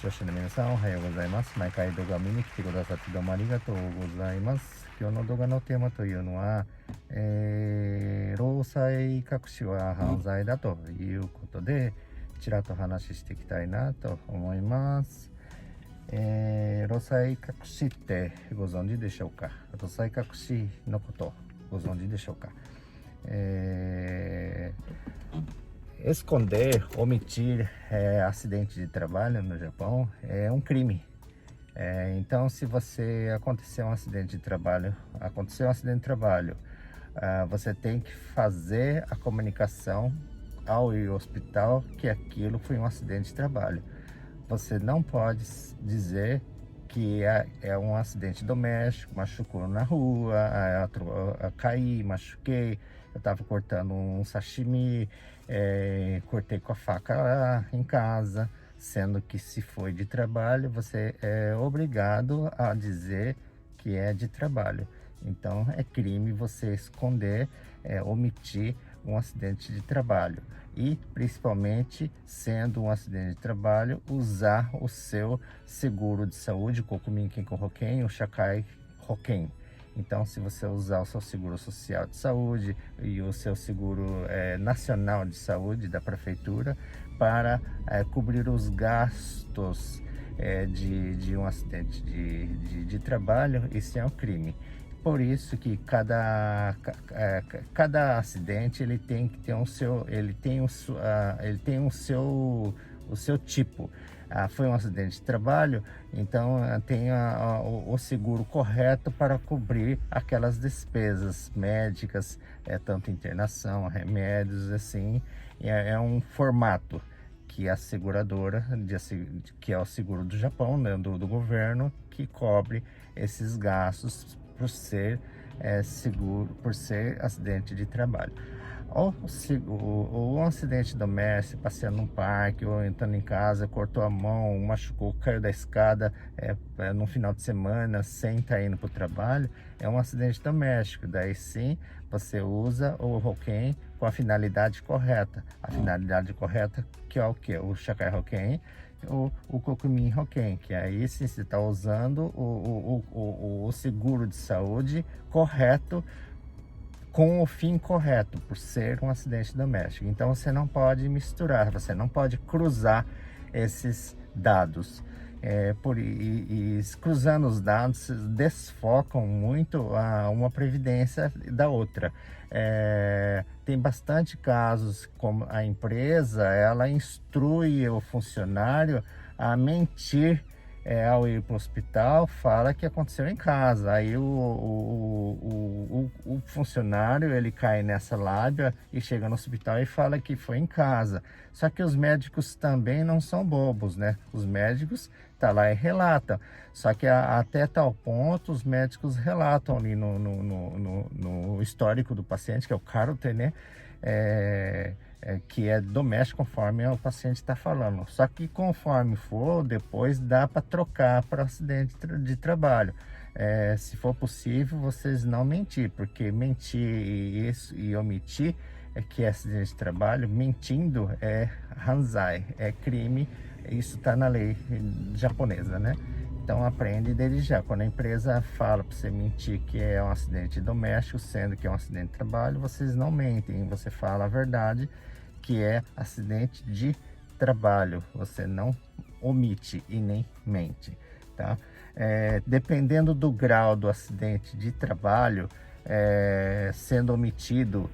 聴者の皆さんおはようございます。毎回動画を見に来てくださってどうもありがとうございます。今日の動画のテーマというのは、労災隠しは犯罪だということでちらっと話していきたいなと思います。労災隠しってご存知でしょうか？労災隠しのことご存知でしょうか？Esconder, omitir acidente de trabalho no Japão é um crime. Então, se aconteceu um acidente de trabalho, você tem que fazer a comunicação ao ir ao hospital que aquilo foi um acidente de trabalho. Você não pode dizer que é um acidente doméstico, machucou na rua, caí, machuquei, eu estava cortando um sashimi, cortei com a faca lá em casa, sendo que se foi de trabalho, você é obrigado a dizer que é de trabalho. Então é crime você esconder, omitir um acidente de trabalho. E principalmente, sendo um acidente de trabalho, usar o seu seguro de saúde, Kokumin Kenko Hoken, o Shakai Hoken. Então, se você usar o seu seguro social de saúde e o seu seguro nacional de saúde da prefeitura para cobrir os gastos de um acidente de trabalho, isso é um crime. Por isso que cada acidente ele tem que ter o seu tipo. Foi um acidente de trabalho, então tem o seguro correto para cobrir aquelas despesas médicas, tanto internação, remédios, assim. É um formato que a seguradora, que é o seguro do Japão, né, do governo, que cobre esses gastos por ser seguro, por ser acidente de trabalho. Ou um acidente doméstico, passeando num parque ou entrando em casa, cortou a mão, machucou, caiu da escada no final de semana sem estar indo para o trabalho, é um acidente doméstico. Daí sim, você usa o Hoken com a finalidade correta. A finalidade correta que é o que? O Shakai Hoken, o Kokumin Hoken, que aí sim você está usando o seguro de saúde correto, com o fim correto, por ser um acidente doméstico. Então você não pode misturar, você não pode cruzar esses dados. Cruzando os dados, desfocam muito uma previdência da outra. Tem bastante casos como a empresa, ela instrui o funcionário a mentir ao ir para o hospital, fala que aconteceu em casa. Aí o funcionário ele cai nessa lábia e chega no hospital e fala que foi em casa. Só que os médicos também não são bobos, né? Os médicos tá lá e relatam. Só que até tal ponto os médicos relatam ali no histórico do paciente, que é o caroter, né? Que é doméstico, conforme o paciente está falando. Só que conforme for, depois dá para trocar para acidente de trabalho. Se for possível, vocês não mentir, porque mentir e omitir que é acidente de trabalho, mentindo é hanzai, é crime. Isso está na lei japonesa, né? Então aprende desde já. Quando a empresa fala para você mentir que é um acidente doméstico, sendo que é um acidente de trabalho, vocês não mentem, você fala a verdade, que é acidente de trabalho. Você não omite e nem mente, tá? Dependendo do grau do acidente de trabalho sendo omitido,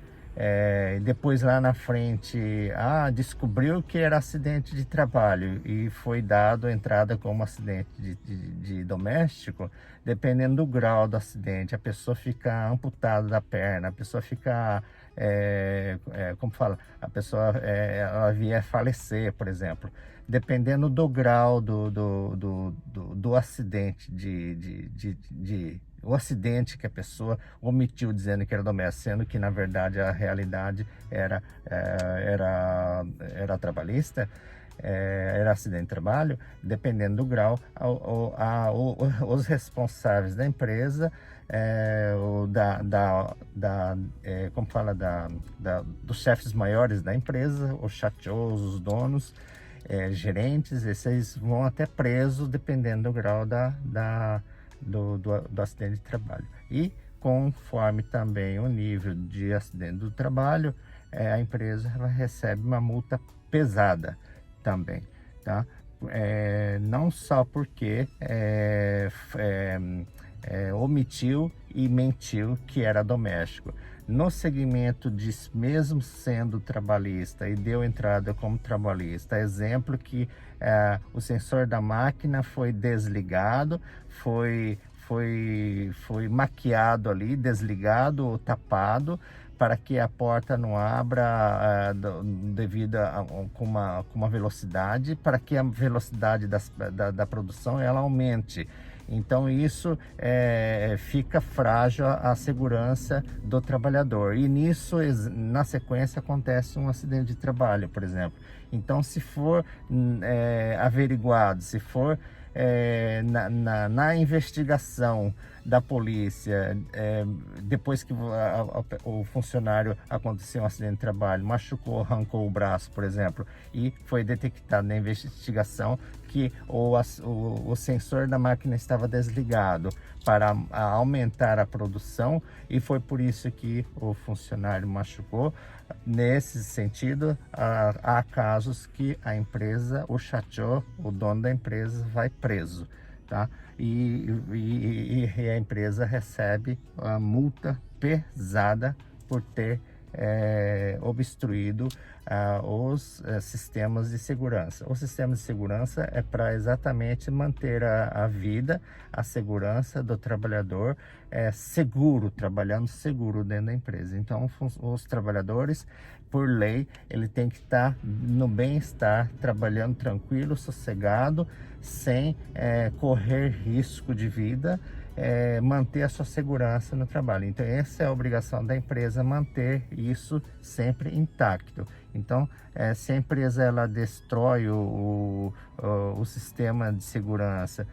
depois lá na frente descobriu que era acidente de trabalho e foi dado entrada como acidente de doméstico. Dependendo do grau do acidente, a pessoa fica amputada da perna, a pessoa fica como fala, a pessoa ela vier falecer, por exemplo. Dependendo do grau do acidente o acidente que a pessoa omitiu dizendo que era doméstico, sendo que na verdade a realidade era trabalhista, era acidente de trabalho. Dependendo do grau, os responsáveis da empresa, como fala, dos chefes maiores da empresa, os chachos, os donos, gerentes, esses vão até presos, dependendo do grau do acidente de trabalho. E conforme também o nível de acidente do trabalho, a empresa recebe uma multa pesada também, tá? Não só porque omitiu e mentiu que era doméstico. No segmento de, mesmo sendo trabalhista, e deu entrada como trabalhista, exemplo que o sensor da máquina foi desligado, foi maquiado ali, desligado ou tapado, para que a porta não abra devido com uma velocidade, para que a velocidade da produção ela aumente. Então isso fica frágil a segurança do trabalhador, e nisso, na sequência, acontece um acidente de trabalho, por exemplo. Então, se for averiguado, se for na investigação da polícia, depois que o funcionário aconteceu um acidente de trabalho, machucou, arrancou o braço, por exemplo, e foi detectado na investigação que o sensor da máquina estava desligado para aumentar a produção, e foi por isso que o funcionário machucou. Nesse sentido, há casos que a empresa, o shacho, o dono da empresa, vai preso, tá? E a empresa recebe a multa pesada por ter obstruído os sistemas de segurança. O sistema de segurança é para exatamente manter a vida, a segurança do trabalhador seguro, trabalhando seguro dentro da empresa. Então, os trabalhadores, por lei, ele tem que estar no bem-estar, trabalhando tranquilo, sossegado, sem correr risco de vida, manter a sua segurança no trabalho. Então, essa é a obrigação da empresa, manter isso sempre intacto. Então, se a empresa ela destrói o sistema de segurança,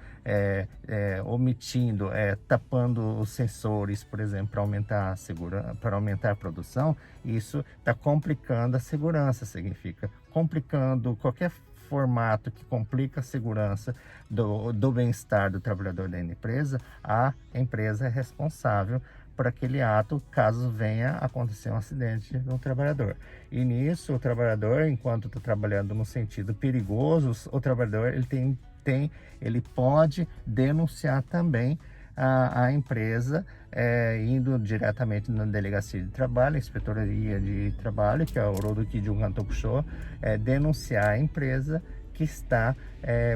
omitindo, tapando os sensores, por exemplo, para aumentar a segurança, para aumentar a produção, isso está complicando a segurança, significa complicando qualquer formato que complica a segurança do bem-estar do trabalhador da empresa. A empresa é responsável por aquele ato, caso venha acontecer um acidente no trabalhador. E nisso, o trabalhador, enquanto está trabalhando no sentido perigoso, o trabalhador ele pode denunciar também a empresa, indo diretamente na delegacia de trabalho, inspetoria de trabalho, que é o Rodoki Jungan Tokusho, denunciar a empresa que está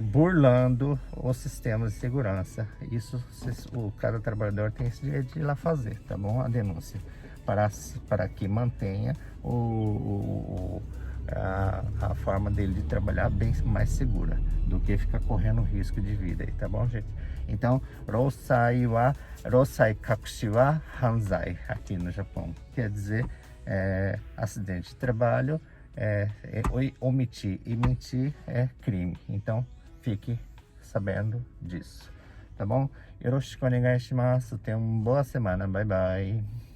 burlando os sistemas de segurança. Isso, cada trabalhador tem esse direito de ir lá fazer, tá bom? A denúncia, para que mantenha a forma dele de trabalhar bem mais segura, do que ficar correndo risco de vida aí, tá bom, gente? Então, Rosai Kakushi wa Hanzai, aqui no Japão, quer dizer acidente de trabalho, omitir e mentir é crime. Então, fique sabendo disso, tá bom? Yoroshiku onegai shimasu. Tenha uma boa semana. Bye, bye.